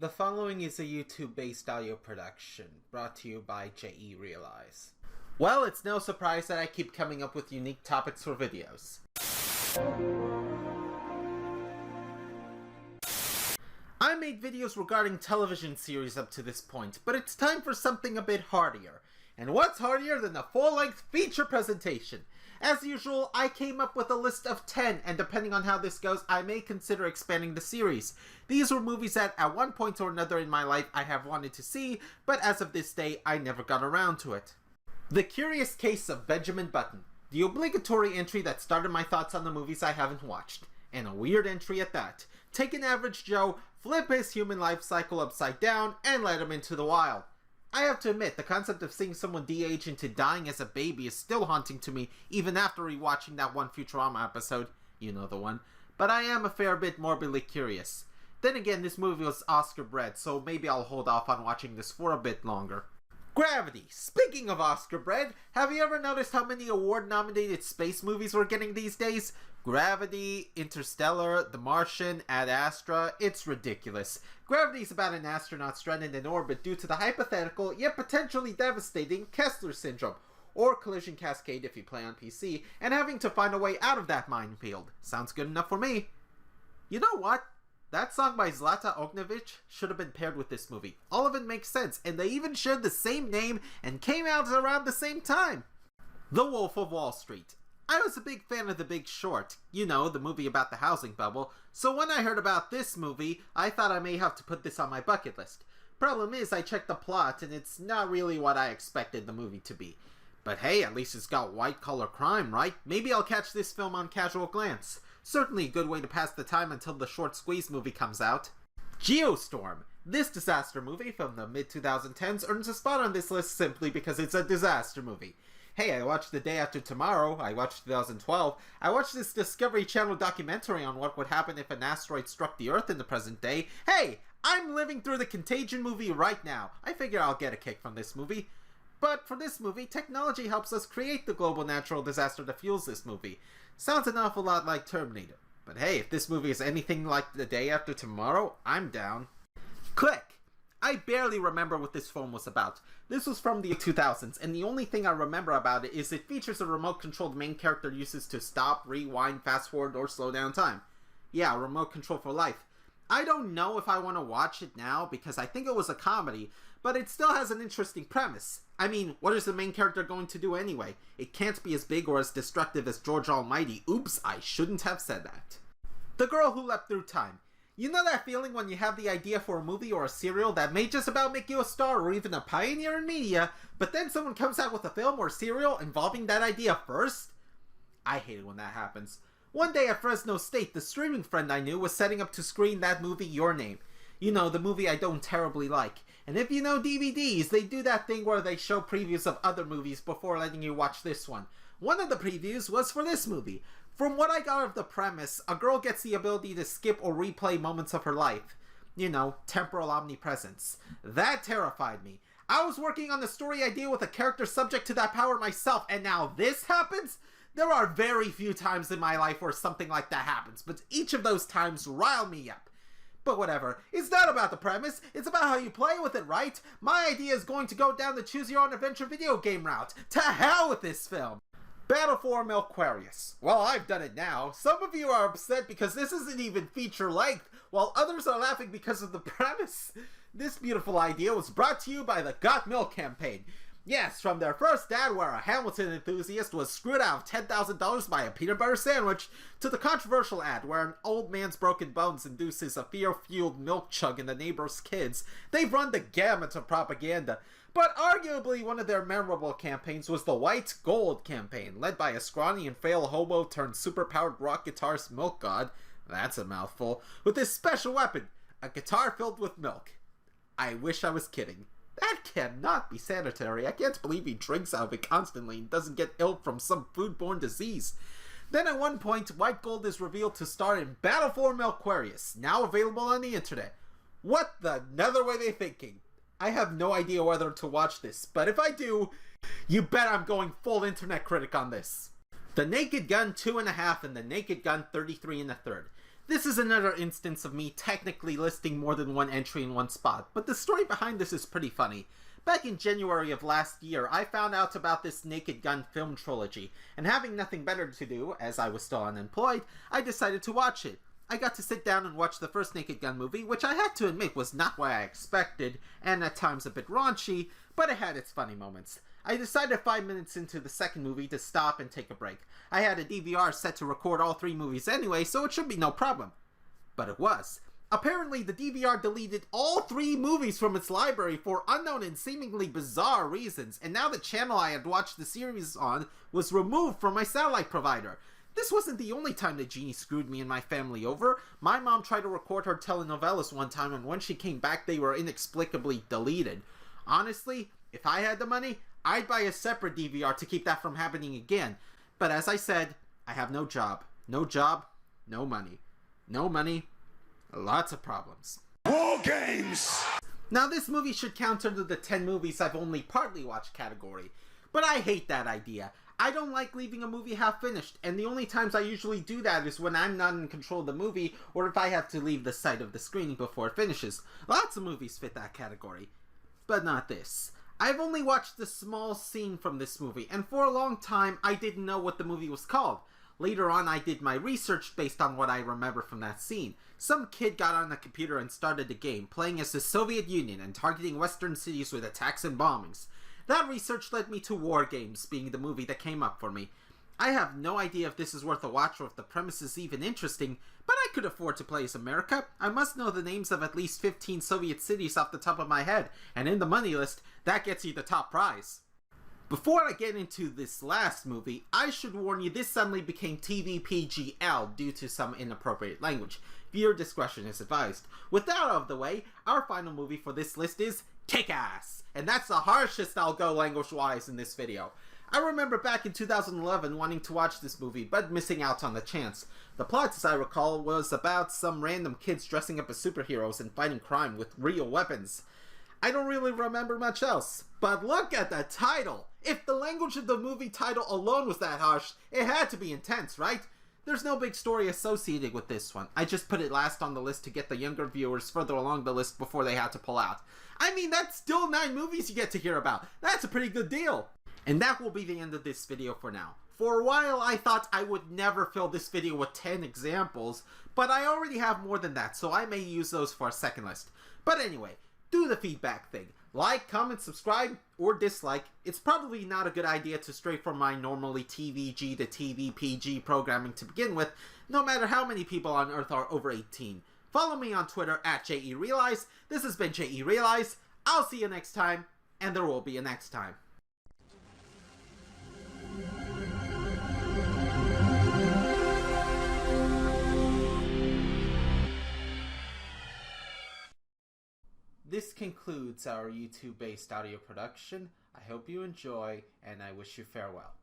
The following is a YouTube-based audio production, brought to you by J.E. Realize. Well, it's no surprise that I keep coming up with unique topics for videos. I made videos regarding television series up to this point, but it's time for something a bit hardier. And what's hardier than a full-length feature presentation? As usual, I came up with a list of 10, and depending on how this goes, I may consider expanding the series. These were movies that, at one point or another in my life, I have wanted to see, but as of this day, I never got around to it. The Curious Case of Benjamin Button, the obligatory entry that started my thoughts on the movies I haven't watched. And a weird entry at that. Take an average Joe, flip his human life cycle upside down, and let him into the wild. I have to admit, the concept of seeing someone de-age into dying as a baby is still haunting to me, even after rewatching that one Futurama episode. You know the one. But I am a fair bit morbidly curious. Then again, this movie was Oscar bred, so maybe I'll hold off on watching this for a bit longer. Gravity! Speaking of Oscar bred, have you ever noticed how many award-nominated space movies we're getting these days? Gravity, Interstellar, The Martian, Ad Astra, it's ridiculous. Gravity's about an astronaut stranded in orbit due to the hypothetical, yet potentially devastating, Kessler syndrome, or collision cascade if you play on PC, and having to find a way out of that minefield. Sounds good enough for me. You know what? That song by Zlata Ognevic should have been paired with this movie. All of it makes sense, and they even shared the same name and came out around the same time. The Wolf of Wall Street. I was a big fan of The Big Short, you know, the movie about the housing bubble, so when I heard about this movie, I thought I may have to put this on my bucket list. Problem is, I checked the plot, and it's not really what I expected the movie to be. But hey, at least it's got white-collar crime, right? Maybe I'll catch this film on casual glance. Certainly a good way to pass the time until the Short Squeeze movie comes out. Geostorm. This disaster movie from the mid-2010s earns a spot on this list simply because it's a disaster movie. Hey, I watched The Day After Tomorrow, I watched 2012, I watched this Discovery Channel documentary on what would happen if an asteroid struck the Earth in the present day. Hey, I'm living through the Contagion movie right now. I figure I'll get a kick from this movie. But for this movie, technology helps us create the global natural disaster that fuels this movie. Sounds an awful lot like Terminator. But hey, if this movie is anything like The Day After Tomorrow, I'm down. Click! I barely remember what this film was about. This was from the 2000s, and the only thing I remember about it is it features a remote-controlled main character uses to stop, rewind, fast-forward, or slow down time. Yeah, remote control for life. I don't know if I want to watch it now because I think it was a comedy, but it still has an interesting premise. I mean, what is the main character going to do anyway? It can't be as big or as destructive as George Almighty. Oops, I shouldn't have said that. The Girl Who Leapt Through Time. You know that feeling when you have the idea for a movie or a serial that may just about make you a star or even a pioneer in media, but then someone comes out with a film or serial involving that idea first? I hate it when that happens. One day at Fresno State, the streaming friend I knew was setting up to screen that movie Your Name. You know, the movie I don't terribly like. And if you know DVDs, they do that thing where they show previews of other movies before letting you watch this one. One of the previews was for this movie. From what I got of the premise, a girl gets the ability to skip or replay moments of her life. You know, temporal omnipresence. That terrified me. I was working on the story idea with a character subject to that power myself, and now this happens? There are very few times in my life where something like that happens, but each of those times rile me up. But whatever, it's not about the premise, it's about how you play with it, right? My idea is going to go down the choose-your-own-adventure video game route. To hell with this film! Battle for Milquarius. Well, I've done it now. Some of you are upset because this isn't even feature-length, while others are laughing because of the premise. This beautiful idea was brought to you by the Got Milk campaign. Yes, from their first ad where a Hamilton enthusiast was screwed out of $10,000 by a peanut butter sandwich, to the controversial ad where an old man's broken bones induces a fear-fueled milk chug in the neighbor's kids, they've run the gamut of propaganda. But arguably one of their memorable campaigns was the White Gold campaign, led by a scrawny and frail hobo turned superpowered rock guitarist milk god, that's a mouthful, with his special weapon, a guitar filled with milk. I wish I was kidding. That cannot be sanitary. I can't believe he drinks out of it constantly and doesn't get ill from some foodborne disease. Then at one point, White Gold is revealed to star in Battle for Milquarius, now available on the internet. What the nether were they thinking? I have no idea whether to watch this, but if I do, you bet I'm going full internet critic on this. The Naked Gun 2.5 and The Naked Gun 33 1/3. This is another instance of me technically listing more than one entry in one spot, but the story behind this is pretty funny. Back in January of last year, I found out about this Naked Gun film trilogy, and having nothing better to do, as I was still unemployed, I decided to watch it. I got to sit down and watch the first Naked Gun movie, which I had to admit was not what I expected, and at times a bit raunchy, but it had its funny moments. I decided 5 minutes into the second movie to stop and take a break. I had a DVR set to record all 3 movies anyway, so it should be no problem. But it was. Apparently, the DVR deleted all 3 movies from its library for unknown and seemingly bizarre reasons, and now the channel I had watched the series on was removed from my satellite provider. This wasn't the only time the genie screwed me and my family over. My mom tried to record her telenovelas one time, and when she came back, they were inexplicably deleted. Honestly, if I had the money, I'd buy a separate DVR to keep that from happening again. But as I said, I have no job. No job, no money. No money, lots of problems. War games! Now this movie should count under the 10 movies I've only partly watched category. But I hate that idea. I don't like leaving a movie half finished, and the only times I usually do that is when I'm not in control of the movie, or if I have to leave the site of the screening before it finishes. Lots of movies fit that category. But not this. I've only watched a small scene from this movie, and for a long time I didn't know what the movie was called. Later on I did my research based on what I remember from that scene. Some kid got on a computer and started a game, playing as the Soviet Union and targeting Western cities with attacks and bombings. That research led me to War Games, being the movie that came up for me. I have no idea if this is worth a watch or if the premise is even interesting, but I could afford to play as America. I must know the names of at least 15 Soviet cities off the top of my head, and in the money list, that gets you the top prize. Before I get into this last movie, I should warn you this suddenly became TVPGL due to some inappropriate language. Viewer discretion is advised. With that out of the way, our final movie for this list is Kick-Ass! And that's the harshest I'll go language-wise in this video. I remember back in 2011 wanting to watch this movie, but missing out on the chance. The plot, as I recall, was about some random kids dressing up as superheroes and fighting crime with real weapons. I don't really remember much else, but look at the title! If the language of the movie title alone was that harsh, it had to be intense, right? There's no big story associated with this one. I just put it last on the list to get the younger viewers further along the list before they had to pull out. I mean, that's still 9 movies you get to hear about. That's a pretty good deal. And that will be the end of this video for now. For a while I thought I would never fill this video with 10 examples, but I already have more than that, so I may use those for a second list. But anyway, do the feedback thing. Like, comment, subscribe, or dislike. It's probably not a good idea to stray from my normally TVG to TVPG programming to begin with, no matter how many people on Earth are over 18. Follow me on Twitter at JERealize. This has been JERealize. I'll see you next time, and there will be a next time. This concludes our YouTube-based audio production. I hope you enjoy, and I wish you farewell.